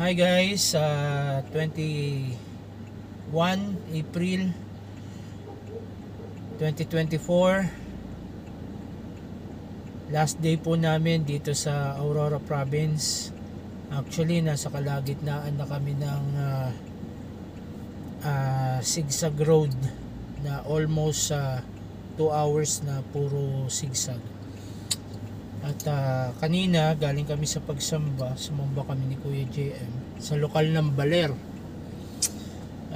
Hi guys, 21 April 2024. Last day po namin dito sa Aurora Province. Actually, nasa kalagitnaan na kami ng zigzag road na almost 2 hours na puro zigzag. At kanina galing kami sa pagsamba, sumamba kami ni Kuya JM sa lokal ng Baler.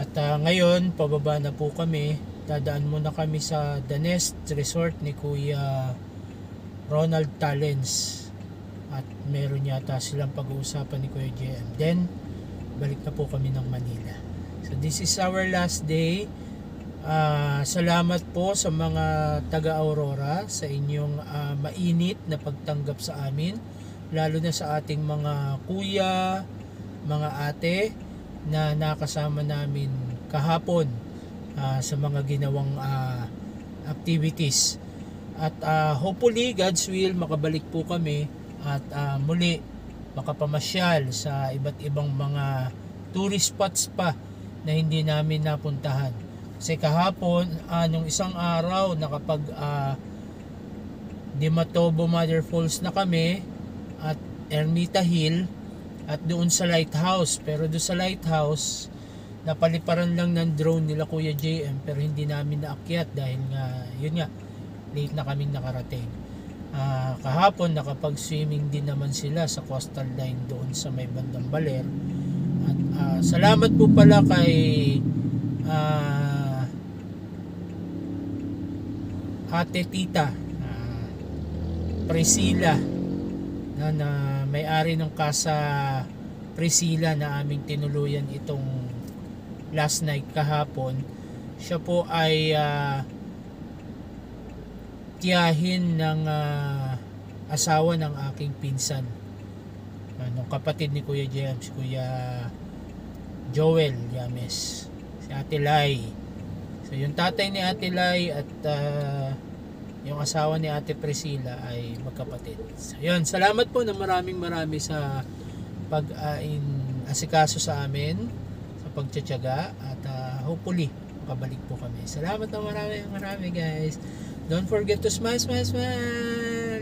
At ngayon pababa na po kami, dadaan muna kami sa The Nest Resort ni Kuya Ronald Talens. At meron yata silang pag-uusapan ni Kuya JM. Then balik na po kami ng Manila. So this is our last day. Salamat po sa mga taga-Aurora sa inyong mainit na pagtanggap sa amin, lalo na sa ating mga kuya, mga ate na nakasama namin kahapon sa mga ginawang activities. At hopefully God's will makabalik po kami at muli makapamasyal sa iba't ibang mga tourist spots pa na hindi namin napuntahan. Kasi kahapon, nung isang araw nakapag Dimatobo Mother Falls na kami at Ermita Hill at doon sa lighthouse. Pero doon sa lighthouse napaliparan lang ng drone nila Kuya JM, pero hindi namin naakyat dahil nga yun nga, late na kaming nakarating. Kahapon nakapag swimming din naman sila sa coastal line doon sa may bandang Baler. At salamat po pala kay Ate Tita Priscilla na may-ari ng Casa Priscilla na aming tinuluyan itong last night kahapon. Siya po ay tiyahin ng asawa ng aking pinsan, ng kapatid ni Kuya James, Kuya Joel Yames, si Ate Lai. So yung tatay ni Ate Lai at yung asawa ni Ate Priscilla ay magkapatid. So yun, salamat po na maraming sa asikaso sa amin, sa pagtsatsaga, at hopefully makabalik po kami. Salamat na marami guys. Don't forget to smile.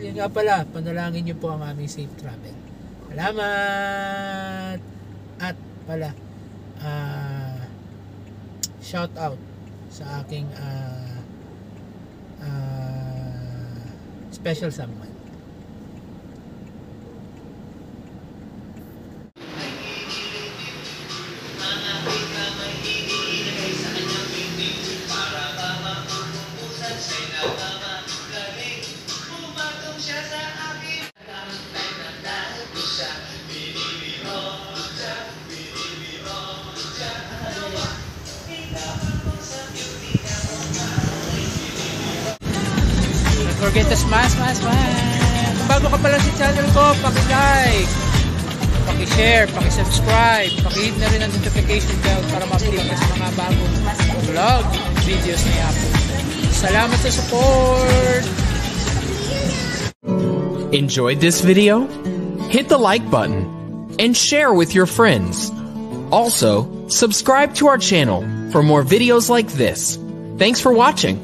Yun nga pala, panalangin nyo po ang aming safe travel. Salamat. At pala shout out sa aking special someone. Don't forget to smile. Kung bago ka pala sa channel ko, paki-like, paki-share, paki-subscribe, paki-hit na rin ang notification bell para ma-update ka sa mga bagong vlog videos na i-upload. Salamat sa support! Enjoyed this video? Hit the like button and share with your friends. Also, subscribe to our channel for more videos like this. Thanks for watching.